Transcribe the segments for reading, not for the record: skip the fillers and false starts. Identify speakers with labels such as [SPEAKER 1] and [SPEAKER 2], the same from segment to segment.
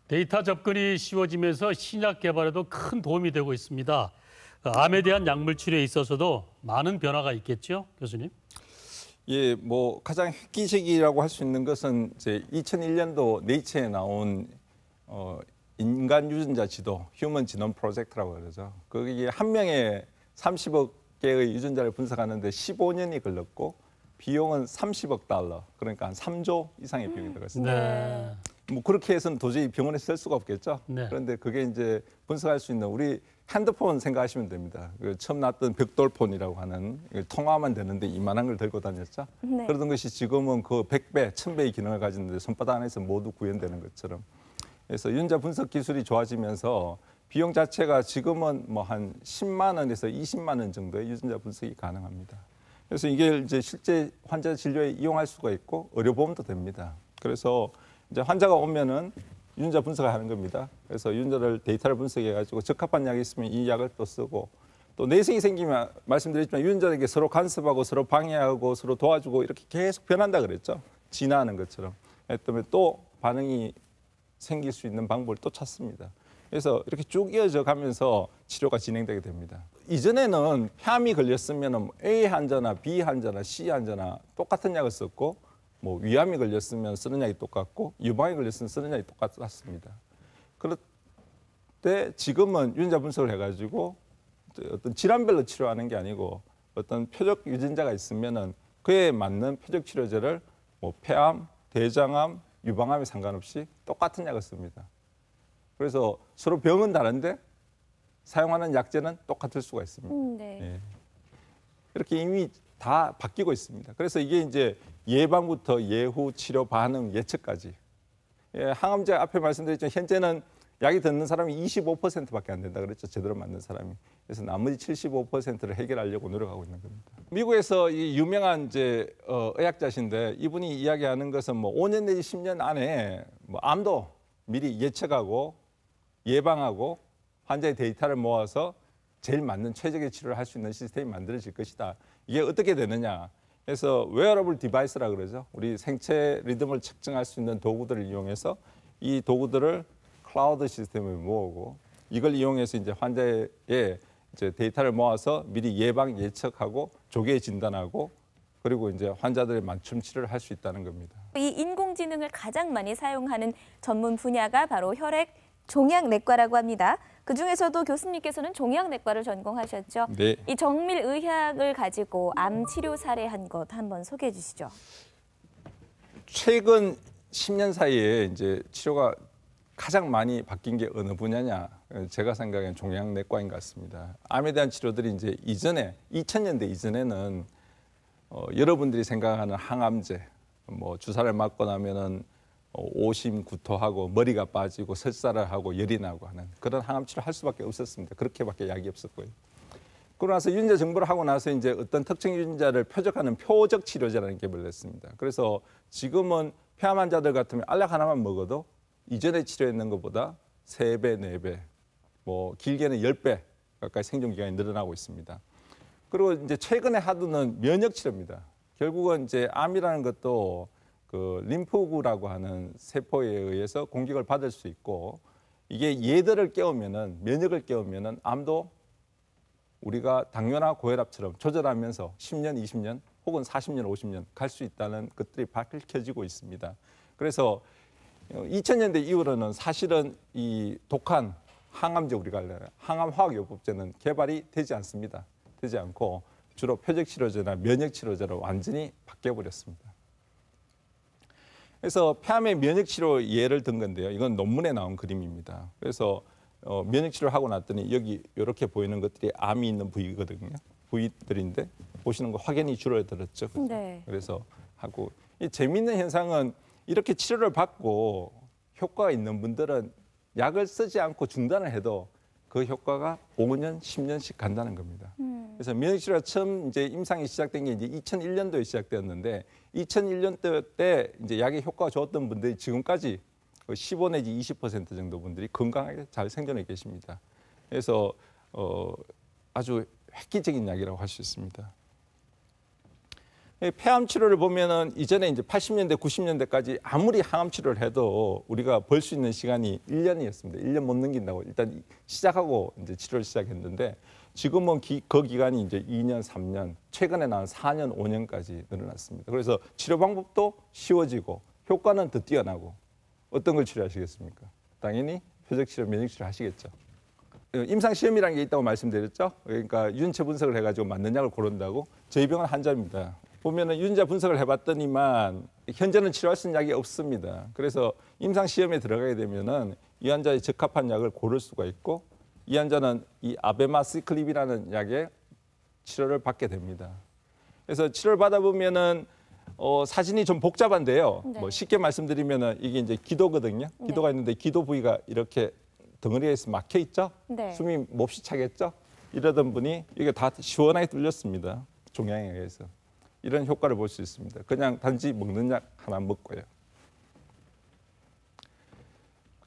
[SPEAKER 1] 데이터 접근이 쉬워지면서 신약 개발에도 큰 도움이 되고 있습니다. 암에 대한 약물 치료에 있어서도 많은 변화가 있겠죠, 교수님?
[SPEAKER 2] 예, 뭐 가장 획기적이라고 할 수 있는 것은 이제 2001년도 네이처에 나온 인간 유전자 지도, 휴먼 지놈 프로젝트라고 그러죠. 거기에 한 명의 30억 개의 유전자를 분석하는데 15년이 걸렸고 비용은 30억 달러, 그러니까 한 3조 이상의 비용이 들어갔습니다.
[SPEAKER 1] 네.
[SPEAKER 2] 뭐 그렇게 해서는 도저히 병원에 쓸 수가 없겠죠.
[SPEAKER 1] 네.
[SPEAKER 2] 그런데 그게 이제 분석할 수 있는 우리 핸드폰 생각하시면 됩니다. 그 처음 났던 벽돌폰이라고 하는 통화만 되는데 이만한 걸 들고 다녔죠.
[SPEAKER 3] 네.
[SPEAKER 2] 그러던 것이 지금은 그 100배, 1000배의 기능을 가지는데 손바닥 안에서 모두 구현되는 것처럼. 그래서 유전자 분석 기술이 좋아지면서 비용 자체가 지금은 뭐 한 10만 원에서 20만 원 정도의 유전자 분석이 가능합니다. 그래서 이게 이제 실제 환자 진료에 이용할 수가 있고 의료보험도 됩니다. 그래서 이제 환자가 오면은 유전자 분석을 하는 겁니다. 그래서 유전자를 데이터를 분석해가지고 적합한 약이 있으면 이 약을 또 쓰고 또 내성이 생기면 말씀드렸지만 유전자에게 서로 간섭하고 서로 방해하고 서로 도와주고 이렇게 계속 변한다 그랬죠. 진화하는 것처럼. 그다음에 또 반응이 생길 수 있는 방법을 또 찾습니다. 그래서 이렇게 쭉 이어져 가면서 치료가 진행되게 됩니다. 이전에는 폐암이 걸렸으면 A 환자나 B 환자나 C 환자나 똑같은 약을 썼고 뭐 위암이 걸렸으면 쓰는 약이 똑같고 유방이 걸렸으면 쓰는 약이 똑같았습니다. 그런데 지금은 유전자 분석을 해가지고 어떤 질환별로 치료하는 게 아니고 어떤 표적 유전자가 있으면은 그에 맞는 표적 치료제를 뭐 폐암, 대장암, 유방암에 상관없이 똑같은 약을 씁니다. 그래서 서로 병은 다른데 사용하는 약제는 똑같을 수가 있습니다.
[SPEAKER 3] 네.
[SPEAKER 2] 예. 이렇게 이미 다 바뀌고 있습니다. 그래서 이게 이제 예방부터 예후, 치료, 반응, 예측까지. 예, 항암제 앞에 말씀드렸지만 현재는 약이 듣는 사람이 25%밖에 안 된다 그랬죠. 제대로 맞는 사람이. 그래서 나머지 75%를 해결하려고 노력하고 있는 겁니다. 미국에서 이 유명한 이제 의학자신데 이분이 이야기하는 것은 뭐 5년 내지 10년 안에 뭐 암도 미리 예측하고 예방하고 환자의 데이터를 모아서 제일 맞는 최적의 치료를 할 수 있는 시스템이 만들어질 것이다. 이게 어떻게 되느냐. 그래서 웨어러블 디바이스라 그러죠. 우리 생체 리듬을 측정할 수 있는 도구들을 이용해서 이 도구들을 클라우드 시스템에 모으고 이걸 이용해서 이제 환자의 이제 데이터를 모아서 미리 예방 예측하고 조기에 진단하고 그리고 이제 환자들의 맞춤 치료를 할 수 있다는 겁니다.
[SPEAKER 3] 이 인공지능을 가장 많이 사용하는 전문 분야가 바로 혈액 종양내과라고 합니다. 그중에서도 교수님께서는 종양내과를 전공하셨죠.
[SPEAKER 2] 네.
[SPEAKER 3] 이 정밀의학을 가지고 암 치료 사례 한 것 한번 소개해 주시죠.
[SPEAKER 2] 최근 10년 사이에 이제 치료가 가장 많이 바뀐 게 어느 분야냐? 제가 생각엔 종양내과인 것 같습니다. 암에 대한 치료들이 이제 이전에 2000년대 이전에는 여러분들이 생각하는 항암제, 뭐 주사를 맞고 나면은 오심, 구토하고 머리가 빠지고 설사를 하고 열이 나고 하는 그런 항암 치료를 할 수밖에 없었습니다. 그렇게밖에 약이 없었고요. 그러고 나서 유전자 정보를 하고 나서 이제 어떤 특정 유전자를 표적하는 표적 치료제라는 게 벌렸습니다. 그래서 지금은 폐암 환자들 같으면 알약 하나만 먹어도 이전에 치료했는 것보다 3배, 4배, 뭐 길게는 10배 가까이 생존 기간이 늘어나고 있습니다. 그리고 이제 최근에 하드는 면역 치료입니다. 결국은 이제 암이라는 것도 그 림프구라고 하는 세포에 의해서 공격을 받을 수 있고 이게 얘들을 깨우면은 면역을 깨우면은 암도 우리가 당뇨나 고혈압처럼 조절하면서 10년, 20년 혹은 40년, 50년 갈 수 있다는 것들이 밝혀지고 있습니다. 그래서 2000년대 이후로는 사실은 이 독한 항암제 우리가 항암화학요법제는 개발이 되지 않습니다. 되지 않고 주로 표적치료제나 면역치료제로 완전히 바뀌어버렸습니다. 그래서 폐암의 면역치료 예를 든 건데요. 이건 논문에 나온 그림입니다. 그래서 면역치료를 하고 났더니 여기 이렇게 보이는 것들이 암이 있는 부위거든요. 부위들인데 보시는 거 확연히 줄어들었죠. 그렇죠?
[SPEAKER 3] 네.
[SPEAKER 2] 그래서 하고 이 재미있는 현상은 이렇게 치료를 받고 효과가 있는 분들은 약을 쓰지 않고 중단을 해도 그 효과가 5년, 10년씩 간다는 겁니다. 그래서 면역치료가 처음 이제 임상이 시작된 게 이제 2001년도에 시작되었는데 2001년도 때 이제 약의 효과가 좋았던 분들이 지금까지 15 내지 20% 정도 분들이 건강하게 잘 생존해 계십니다. 그래서 아주 획기적인 약이라고 할 수 있습니다. 폐암 치료를 보면은 이전에 이제 80년대, 90년대까지 아무리 항암 치료를 해도 우리가 벌 수 있는 시간이 1년이었습니다. 1년 못 넘긴다고 일단 시작하고 이제 치료를 시작했는데 지금은 그 기간이 이제 2년, 3년, 최근에 나온 4년, 5년까지 늘어났습니다. 그래서 치료 방법도 쉬워지고 효과는 더 뛰어나고 어떤 걸 치료하시겠습니까? 당연히 표적 치료, 면역 치료 하시겠죠. 임상 시험이라는 게 있다고 말씀드렸죠. 그러니까 유전체 분석을 해가지고 맞는 약을 고른다고. 저희 병원 환자입니다. 보면은 유전자 분석을 해봤더니만 현재는 치료할 수 있는 약이 없습니다. 그래서 임상 시험에 들어가게 되면은 이 환자에 적합한 약을 고를 수가 있고 이 환자는 이 아베마시클립이라는 약의 치료를 받게 됩니다. 그래서 치료를 받아보면은 사진이 좀 복잡한데요.
[SPEAKER 3] 네.
[SPEAKER 2] 뭐 쉽게 말씀드리면은 이게 이제 기도거든요. 기도가 있는데 기도 부위가 이렇게 덩어리에서 막혀 있죠.
[SPEAKER 3] 네.
[SPEAKER 2] 숨이 몹시 차겠죠. 이러던 분이 이게 다 시원하게 뚫렸습니다. 종양에 의해서. 이런 효과를 볼 수 있습니다. 그냥 단지 먹는 약 하나 먹고요.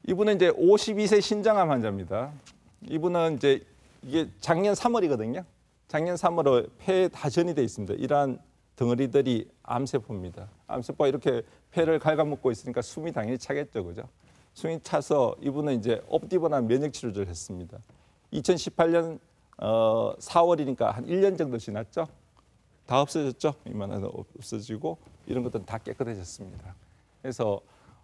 [SPEAKER 2] 이분은 이제 52세 신장암 환자입니다. 이분은 이제 이게 작년 3월이거든요. 작년 3월에 폐에 다 전이돼 있습니다. 이러한 덩어리들이 암세포입니다. 암세포가 이렇게 폐를 갉아먹고 있으니까 숨이 당연히 차겠죠, 그죠? 숨이 차서 이분은 이제 옵디버나 면역 치료를 했습니다. 2018년 4월이니까 한 1년 정도 지났죠. 다 없어졌죠. 이만한 없어지고 이런 것들은 다 깨끗해졌습니다. 그래서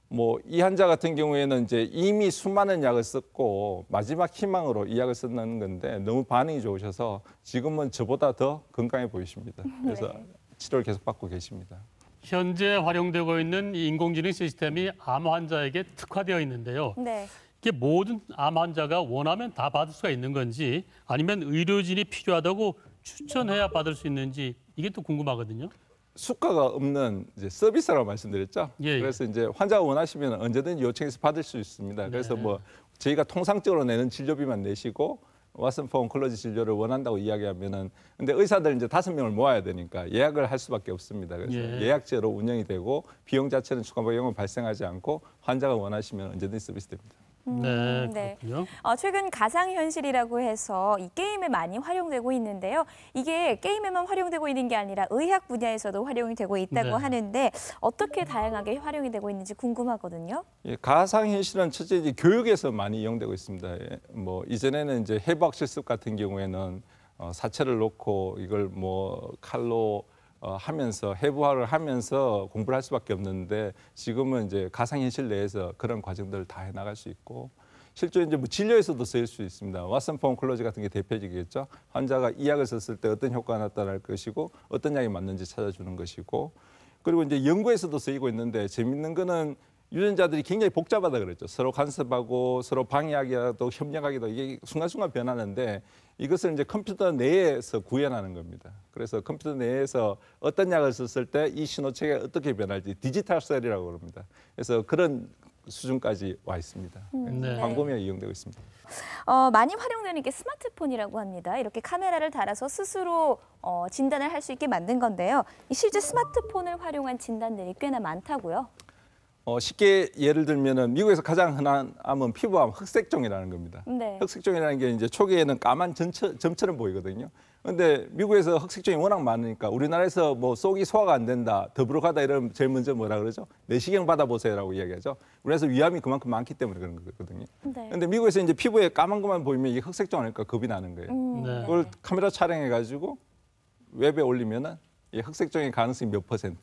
[SPEAKER 2] 뭐 이 환자 같은 경우에는 이제 이미 수많은 약을 썼고 마지막 희망으로 이 약을 쓰는 건데 너무 반응이 좋으셔서 지금은 저보다 더 건강해 보이십니다. 그래서
[SPEAKER 3] 네.
[SPEAKER 2] 치료를 계속 받고 계십니다.
[SPEAKER 1] 현재 활용되고 있는 이 인공지능 시스템이 암 환자에게 특화되어 있는데요.
[SPEAKER 3] 네.
[SPEAKER 1] 이게 모든 암 환자가 원하면 다 받을 수가 있는 건지 아니면 의료진이 필요하다고 추천해야 받을 수 있는지 이게 또 궁금하거든요.
[SPEAKER 2] 수가가 없는 이제 서비스라고 말씀드렸죠.
[SPEAKER 1] 예.
[SPEAKER 2] 그래서 이제 환자가 원하시면 언제든지 요청해서 받을 수 있습니다. 그래서
[SPEAKER 1] 네.
[SPEAKER 2] 뭐 저희가 통상적으로 내는 진료비만 내시고 왓슨 포 온콜로지 진료를 원한다고 이야기하면은 근데 의사들 이제 5명을 모아야 되니까 예약을 할 수밖에 없습니다. 그래서
[SPEAKER 1] 예.
[SPEAKER 2] 예약제로 운영이 되고 비용 자체는 추가 비용은 발생하지 않고 환자가 원하시면 언제든지 서비스됩니다.
[SPEAKER 1] 네,
[SPEAKER 3] 네.
[SPEAKER 1] 그렇군요.
[SPEAKER 3] 최근 가상현실이라고 해서 이 게임에 많이 활용되고 있는데요. 이게 게임에만 활용되고 있는 게 아니라 의학 분야에서도 활용이 되고 있다고
[SPEAKER 1] 네.
[SPEAKER 3] 하는데 어떻게 다양하게 활용이 되고 있는지 궁금하거든요.
[SPEAKER 2] 예, 가상현실은 첫째 이제 교육에서 많이 이용되고 있습니다. 예, 뭐 이전에는 이제 해부학 실습 같은 경우에는 사체를 놓고 이걸 뭐 칼로 하면서 해부학을 하면서 공부를 할 수밖에 없는데 지금은 이제 가상현실 내에서 그런 과정들을 다 해나갈 수 있고 실제 이제 뭐 진료에서도 쓰일 수 있습니다. 왓슨 포 온콜로지 같은 게 대표적이겠죠. 환자가 이 약을 썼을 때 어떤 효과가 나타날 것이고 어떤 약이 맞는지 찾아주는 것이고 그리고 이제 연구에서도 쓰이고 있는데 재밌는 거는 유전자들이 굉장히 복잡하다 그랬죠. 서로 간섭하고 서로 방해하기도 협력하기도 이게 순간순간 변하는데 이것을 이제 컴퓨터 내에서 구현하는 겁니다. 그래서 컴퓨터 내에서 어떤 약을 썼을 때 이 신호체계가 어떻게 변할지 디지털 셀이라고 그럽니다. 그래서 그런 수준까지 와 있습니다.
[SPEAKER 1] 네.
[SPEAKER 2] 광범위하게 이용되고 있습니다.
[SPEAKER 3] 많이 활용되는 게 스마트폰이라고 합니다. 이렇게 카메라를 달아서 스스로 진단을 할 수 있게 만든 건데요. 실제 스마트폰을 활용한 진단들이 꽤나 많다고요.
[SPEAKER 2] 쉽게 예를 들면은 미국에서 가장 흔한 암은 피부암 흑색종이라는 겁니다.
[SPEAKER 3] 네.
[SPEAKER 2] 흑색종이라는 게 이제 초기에는 까만 점처럼 보이거든요. 그런데 미국에서 흑색종이 워낙 많으니까 우리나라에서 뭐 속이 소화가 안 된다, 더부룩하다 이러면 제일 먼저 뭐라 그러죠? 내시경 받아보세요라고 이야기하죠. 우리나라에서 위암이 그만큼 많기 때문에 그런 거거든요.
[SPEAKER 3] 네.
[SPEAKER 2] 그런데 미국에서 이제 피부에 까만 것만 보이면 이게 흑색종 아닐까 겁이 나는 거예요.
[SPEAKER 1] 네.
[SPEAKER 2] 그걸 카메라 촬영해가지고 웹에 올리면은 이 흑색종의 가능성이 몇 %,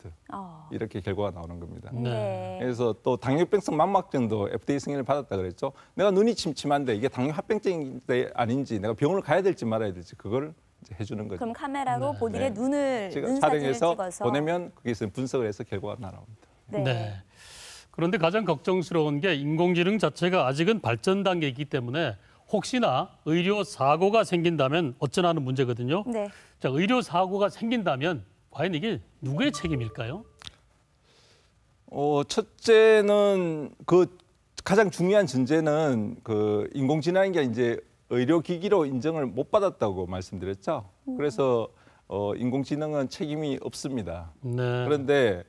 [SPEAKER 2] 이렇게 결과가 나오는 겁니다.
[SPEAKER 3] 네.
[SPEAKER 2] 그래서 또 당뇨병성 망막증도 FDA 승인을 받았다 그랬죠. 내가 눈이 침침한데 이게 당뇨 합병증인지 아닌지 내가 병원을 가야 될지 말아야 될지 그걸 이제 해주는 거죠.
[SPEAKER 3] 그럼 카메라로 본인의
[SPEAKER 2] 네.
[SPEAKER 3] 눈을
[SPEAKER 2] 제가
[SPEAKER 3] 눈 사진을
[SPEAKER 2] 촬영해서
[SPEAKER 3] 찍어서
[SPEAKER 2] 보내면 거기서 분석을 해서 결과가 나옵니다.
[SPEAKER 3] 네.
[SPEAKER 1] 네. 그런데 가장 걱정스러운 게 인공지능 자체가 아직은 발전 단계에 있기 때문에 혹시나 의료 사고가 생긴다면 어쩌나 하는 문제거든요.
[SPEAKER 3] 네.
[SPEAKER 1] 자, 의료 사고가 생긴다면 과연 이게 누구의 책임일까요?
[SPEAKER 2] 첫째는 그 가장 중요한 전제는 그 인공지능인 게 이제 의료기기로 인정을 못 받았다고 말씀드렸죠. 그래서 인공지능은 책임이 없습니다.
[SPEAKER 1] 네.
[SPEAKER 2] 그런데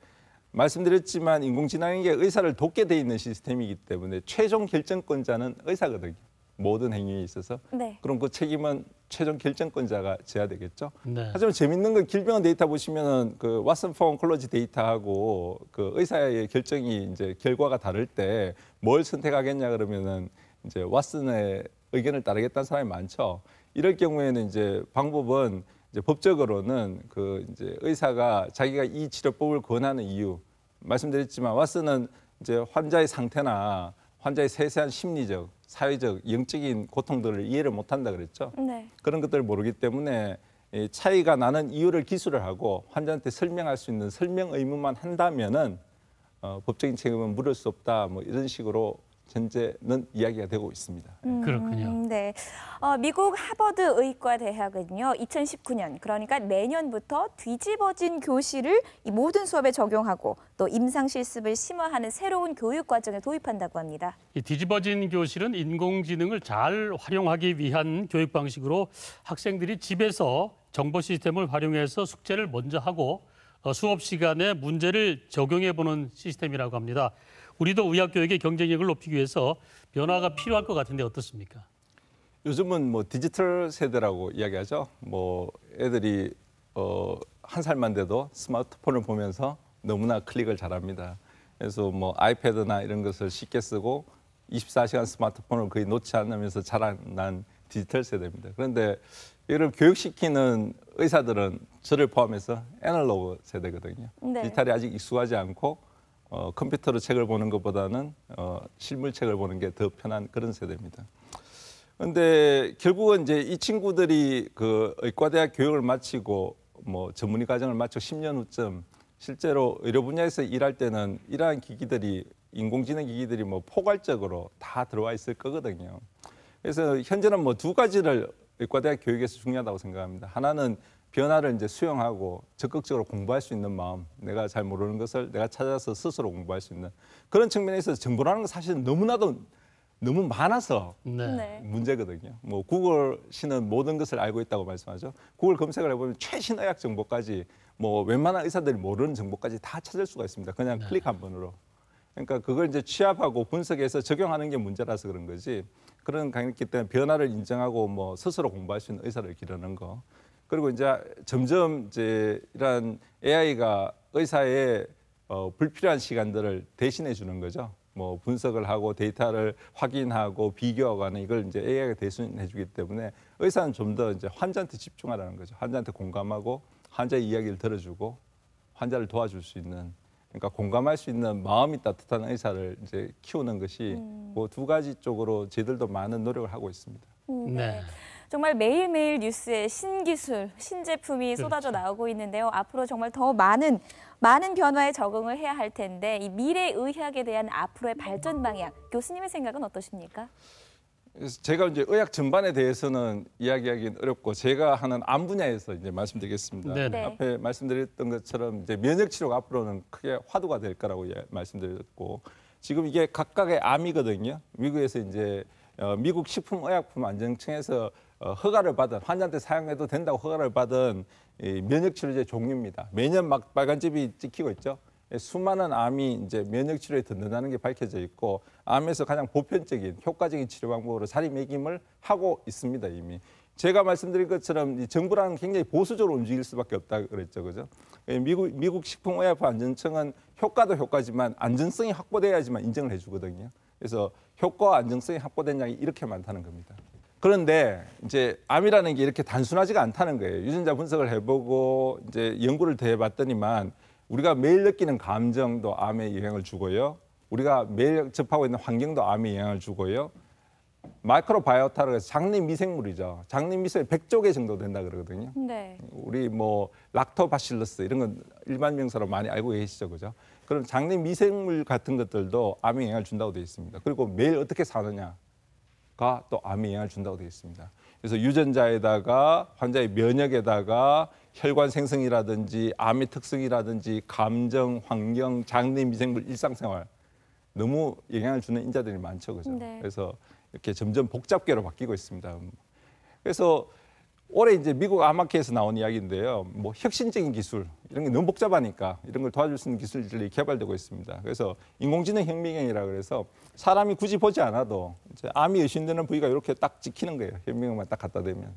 [SPEAKER 2] 말씀드렸지만 인공지능에게 의사를 돕게 돼 있는 시스템이기 때문에 최종 결정권자는 의사거든요. 모든 행위에 있어서.
[SPEAKER 3] 네.
[SPEAKER 2] 그럼 그 책임은 최종 결정권자가 져야 되겠죠.
[SPEAKER 1] 네.
[SPEAKER 2] 하지만 재밌는 건 길병원 데이터 보시면은 그 왓슨 폰 콜러지 데이터하고 그 의사의 결정이 이제 결과가 다를 때 뭘 선택하겠냐 그러면은 이제 왓슨의 의견을 따르겠다는 사람이 많죠. 이럴 경우에는 이제 방법은 이제 법적으로는 그 이제 의사가 자기가 이 치료법을 권하는 이유 말씀드렸지만 왓슨은 이제 환자의 상태나 환자의 세세한 심리적, 사회적, 영적인 고통들을 이해를 못한다 그랬죠.
[SPEAKER 3] 네.
[SPEAKER 2] 그런 것들을 모르기 때문에 이 차이가 나는 이유를 기술을 하고 환자한테 설명할 수 있는 설명 의무만 한다면은 법적인 책임은 물을 수 없다. 뭐 이런 식으로 현재는 이야기가 되고 있습니다.
[SPEAKER 1] 그렇군요.
[SPEAKER 3] 네. 미국 하버드 의과대학은요, 2019년, 그러니까 내년부터 뒤집어진 교실을 이 모든 수업에 적용하고 또 임상 실습을 심화하는 새로운 교육 과정에 도입한다고 합니다.
[SPEAKER 1] 이 뒤집어진 교실은 인공지능을 잘 활용하기 위한 교육 방식으로 학생들이 집에서 정보 시스템을 활용해서 숙제를 먼저 하고 수업 시간에 문제를 적용해 보는 시스템이라고 합니다. 우리도 의학교육의 경쟁력을 높이기 위해서 변화가 필요할 것 같은데 어떻습니까?
[SPEAKER 2] 요즘은 뭐 디지털 세대라고 이야기하죠. 뭐 애들이 한 살만 돼도 스마트폰을 보면서 너무나 클릭을 잘합니다. 그래서 뭐 아이패드나 이런 것을 쉽게 쓰고 24시간 스마트폰을 거의 놓지 않으면서 자라난 디지털 세대입니다. 그런데 이를 교육시키는 의사들은 저를 포함해서 애널로그 세대거든요.
[SPEAKER 3] 네.
[SPEAKER 2] 디지털이 아직 익숙하지 않고 컴퓨터로 책을 보는 것보다는 실물책을 보는 게 더 편한 그런 세대입니다. 그런데 결국은 이제 이 친구들이 그 의과대학 교육을 마치고 뭐 전문의 과정을 마치고 10년 후쯤 실제로 의료 분야에서 일할 때는 이러한 기기들이 인공지능 기기들이 뭐 포괄적으로 다 들어와 있을 거거든요. 그래서 현재는 뭐 두 가지를 의과대학 교육에서 중요하다고 생각합니다. 하나는 변화를 이제 수용하고 적극적으로 공부할 수 있는 마음, 내가 잘 모르는 것을 내가 찾아서 스스로 공부할 수 있는 그런 측면에서 정보라는 건 사실은 너무나도 너무 많아서
[SPEAKER 3] 네.
[SPEAKER 2] 문제거든요. 뭐 구글 씨는 모든 것을 알고 있다고 말씀하죠. 구글 검색을 해보면 최신 의학 정보까지 뭐 웬만한 의사들이 모르는 정보까지 다 찾을 수가 있습니다. 그냥 클릭 한 번으로. 그러니까 그걸 이제 취합하고 분석해서 적용하는 게 문제라서 그런 거지. 그런 강했기 때문에 변화를 인정하고 뭐 스스로 공부할 수 있는 의사를 기르는 거. 그리고 이제 점점 이제 이런 AI가 의사의 불필요한 시간들을 대신해 주는 거죠. 뭐 분석을 하고 데이터를 확인하고 비교하고 이걸 이제 AI가 대신해 주기 때문에 의사는 좀 더 이제 환자한테 집중하라는 거죠. 환자한테 공감하고 환자의 이야기를 들어주고 환자를 도와줄 수 있는 그러니까 공감할 수 있는 마음이 따뜻한 의사를 이제 키우는 것이 그 두 가지 쪽으로 저희들도 많은 노력을 하고 있습니다.
[SPEAKER 3] 네. 정말 매일매일 뉴스에 신기술, 신제품이 쏟아져 나오고 있는데요. 앞으로 정말 더 많은 변화에 적응을 해야 할 텐데 이 미래 의학에 대한 앞으로의 발전 방향, 교수님의 생각은 어떠십니까?
[SPEAKER 2] 그래서 제가 이제 의학 전반에 대해서는 이야기하기는 어렵고 제가 하는 암 분야에서 이제 말씀드리겠습니다.
[SPEAKER 1] 네.
[SPEAKER 2] 앞에 말씀드렸던 것처럼 이제 면역 치료가 앞으로는 크게 화두가 될 거라고 말씀드렸고 지금 이게 각각의 암이거든요. 미국에서 이제 미국 식품의약품안전청에서 허가를 받은 환자한테 사용해도 된다고 허가를 받은 이 면역치료제 종류입니다. 매년 막 빨간집이 찍히고 있죠. 수많은 암이 이제 면역치료에 듣는다는 게 밝혀져 있고 암에서 가장 보편적인 효과적인 치료 방법으로 자리매김을 하고 있습니다 이미. 제가 말씀드린 것처럼 이 정부라는 굉장히 보수적으로 움직일 수밖에 없다 그랬죠, 그죠? 미국 식품의약품안전청은 효과도 효과지만 안전성이 확보돼야지만 인정을 해주거든요. 그래서 효과와 안정성이 확보된 양이 이렇게 많다는 겁니다. 그런데 이제 암이라는 게 이렇게 단순하지가 않다는 거예요. 유전자 분석을 해보고 이제 연구를 더 해봤더니만 우리가 매일 느끼는 감정도 암에 영향을 주고요. 우리가 매일 접하고 있는 환경도 암에 영향을 주고요. 마이크로바이오타라고 해서 장내 미생물이죠. 장내 미생물이 100조 개 정도 된다 그러거든요.
[SPEAKER 3] 네.
[SPEAKER 2] 우리 뭐 락토바실러스 이런 건 일반 명사로 많이 알고 계시죠, 그죠? 그럼 장내 미생물 같은 것들도 암에 영향을 준다고 되어 있습니다. 그리고 매일 어떻게 사느냐가 또 암에 영향을 준다고 되어 있습니다. 그래서 유전자에다가 환자의 면역에다가 혈관 생성이라든지 암의 특성이라든지 감정, 환경, 장내 미생물, 일상생활 너무 영향을 주는 인자들이 많죠, 그죠?
[SPEAKER 3] 네.
[SPEAKER 2] 그래서 이렇게 점점 복잡계로 바뀌고 있습니다. 그래서 올해 이제 미국 암학회에서 나온 이야기인데요. 뭐 혁신적인 기술 이런 게 너무 복잡하니까 이런 걸 도와줄 수 있는 기술들이 개발되고 있습니다. 그래서 인공지능 혁명이라 그래서 사람이 굳이 보지 않아도 이제 암이 의심되는 부위가 이렇게 딱 찍히는 거예요. 현미경만 딱 갖다 대면.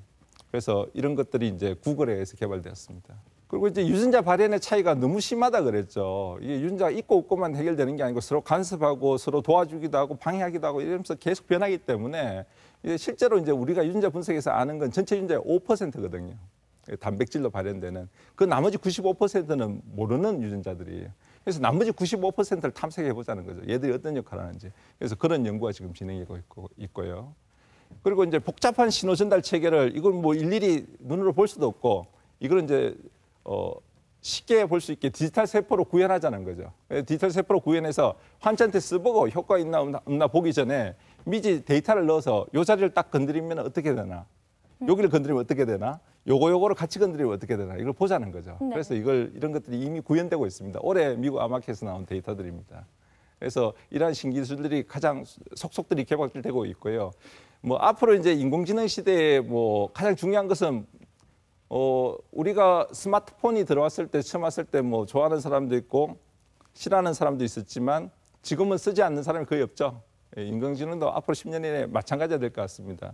[SPEAKER 2] 그래서 이런 것들이 이제 구글에 의해서 개발되었습니다. 그리고 이제 유전자 발현의 차이가 너무 심하다 그랬죠. 이게 유전자가 있고 없고만 해결되는 게 아니고 서로 간섭하고 서로 도와주기도 하고 방해하기도 하고 이러면서 계속 변하기 때문에 이제 실제로 이제 우리가 유전자 분석에서 아는 건 전체 유전자의 5%거든요. 단백질로 발현되는. 그 나머지 95%는 모르는 유전자들이에요. 그래서 나머지 95%를 탐색해 보자는 거죠. 얘들이 어떤 역할을 하는지. 그래서 그런 연구가 지금 진행되고 있고요. 그리고 이제 복잡한 신호 전달 체계를 이걸 뭐 일일이 눈으로 볼 수도 없고 이걸 이제 쉽게 볼 수 있게 디지털 세포로 구현하자는 거죠. 디지털 세포로 구현해서 환자한테 써보고 효과 있나 없나 보기 전에 미리 데이터를 넣어서 요 자리를 딱 건드리면 어떻게 되나, 여기를 건드리면 어떻게 되나, 요거를 같이 건드리면 어떻게 되나 이걸 보자는 거죠.
[SPEAKER 3] 네.
[SPEAKER 2] 그래서 이런 것들이 이미 구현되고 있습니다. 올해 미국 아마켓에서 나온 데이터들입니다. 그래서 이러한 신기술들이 가장 속속들이 개발되고 있고요. 뭐 앞으로 이제 인공지능 시대에 뭐 가장 중요한 것은 우리가 스마트폰이 들어왔을 때 처음 왔을 때 뭐 좋아하는 사람도 있고 싫어하는 사람도 있었지만 지금은 쓰지 않는 사람이 거의 없죠. 인공지능도 앞으로 10년 이내에 마찬가지가 될 것 같습니다.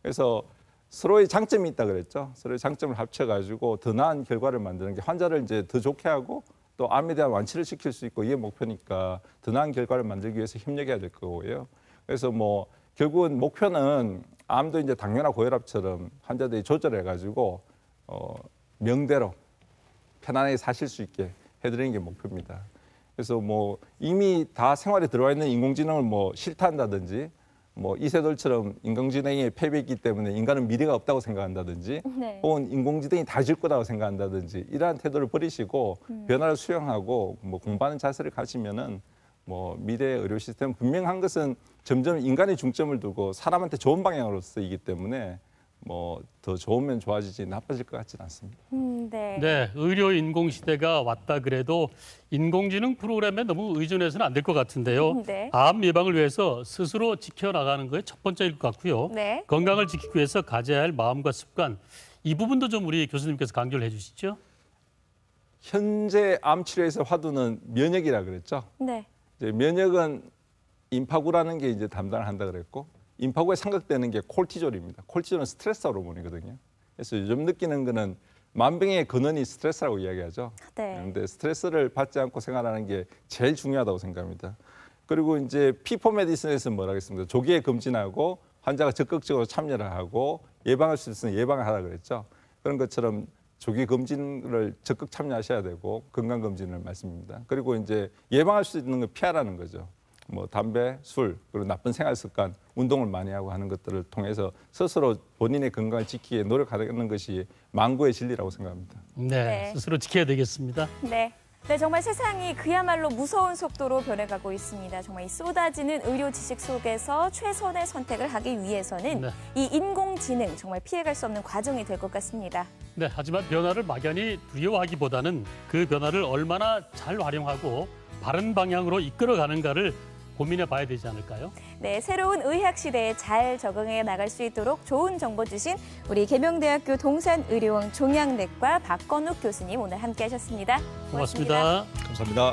[SPEAKER 2] 그래서 서로의 장점이 있다 그랬죠. 서로의 장점을 합쳐가지고 더 나은 결과를 만드는 게 환자를 이제 더 좋게 하고 또 암에 대한 완치를 시킬 수 있고 이게 목표니까 더 나은 결과를 만들기 위해서 힘내야 될 거고요. 그래서 뭐 결국은 목표는 암도 이제 당뇨나 고혈압처럼 환자들이 조절해가지고 명대로 편안하게 사실 수 있게 해드리는 게 목표입니다. 그래서 뭐 이미 다 생활에 들어와 있는 인공지능을 뭐 싫다한다든지 뭐 이세돌처럼 인공지능이 패배했기 때문에 인간은 미래가 없다고 생각한다든지
[SPEAKER 3] 네.
[SPEAKER 2] 혹은 인공지능이 다 질 거라고 생각한다든지 이러한 태도를 버리시고 변화를 수용하고 뭐 공부하는 자세를 가지면은 뭐 미래 의료 시스템 분명한 것은 점점 인간의 중점을 두고 사람한테 좋은 방향으로 쓰이기 때문에 뭐 더 좋으면 좋아지지 나빠질 것 같지는 않습니다.
[SPEAKER 3] 네.
[SPEAKER 1] 네, 의료 인공 시대가 왔다 그래도 인공지능 프로그램에 너무 의존해서는 안 될 것 같은데요.
[SPEAKER 3] 네.
[SPEAKER 1] 암 예방을 위해서 스스로 지켜나가는 거에 첫 번째일 것 같고요.
[SPEAKER 3] 네.
[SPEAKER 1] 건강을 지키기 위해서 가져야 할 마음과 습관, 이 부분도 좀 우리 교수님께서 강조를 해주시죠.
[SPEAKER 2] 현재 암 치료에서 화두는 면역이라 그랬죠.
[SPEAKER 3] 네.
[SPEAKER 2] 이제 면역은 임파구라는 게 이제 담당을 한다 그랬고 임파구에 삼각되는 게 콜티졸입니다. 콜티졸은 스트레스 호르몬이거든요. 그래서 요즘 느끼는 거는 만병의 근원이 스트레스라고 이야기하죠.
[SPEAKER 3] 네.
[SPEAKER 2] 그런데 스트레스를 받지 않고 생활하는 게 제일 중요하다고 생각합니다. 그리고 이제 P4 메디슨에서 뭐라 하겠습니까? 조기에 검진하고 환자가 적극적으로 참여를 하고 예방할 수 있으면 예방을 하라 그랬죠. 그런 것처럼 조기 검진을 적극 참여하셔야 되고 건강 검진을 말씀입니다. 그리고 이제 예방할 수 있는 걸 피하라는 거죠. 뭐 담배, 술, 그리고 나쁜 생활 습관, 운동을 많이 하고 하는 것들을 통해서 스스로 본인의 건강을 지키기에 노력하는 것이 만고의 진리라고 생각합니다.
[SPEAKER 1] 네,
[SPEAKER 3] 네.
[SPEAKER 1] 스스로 지켜야 되겠습니다.
[SPEAKER 3] 네. 네, 정말 세상이 그야말로 무서운 속도로 변해가고 있습니다. 정말 이 쏟아지는 의료 지식 속에서 최선의 선택을 하기 위해서는
[SPEAKER 1] 네.
[SPEAKER 3] 이 인공지능 정말 피해갈 수 없는 과정이 될 것 같습니다.
[SPEAKER 1] 네, 하지만 변화를 막연히 두려워하기보다는 그 변화를 얼마나 잘 활용하고 바른 방향으로 이끌어가는가를 고민해 봐야 되지 않을까요?
[SPEAKER 3] 네, 새로운 의학 시대에 잘 적응해 나갈 수 있도록 좋은 정보 주신 우리 계명대학교 동산의료원 종양내과 박건욱 교수님 오늘 함께하셨습니다.
[SPEAKER 1] 고맙습니다.
[SPEAKER 2] 감사합니다.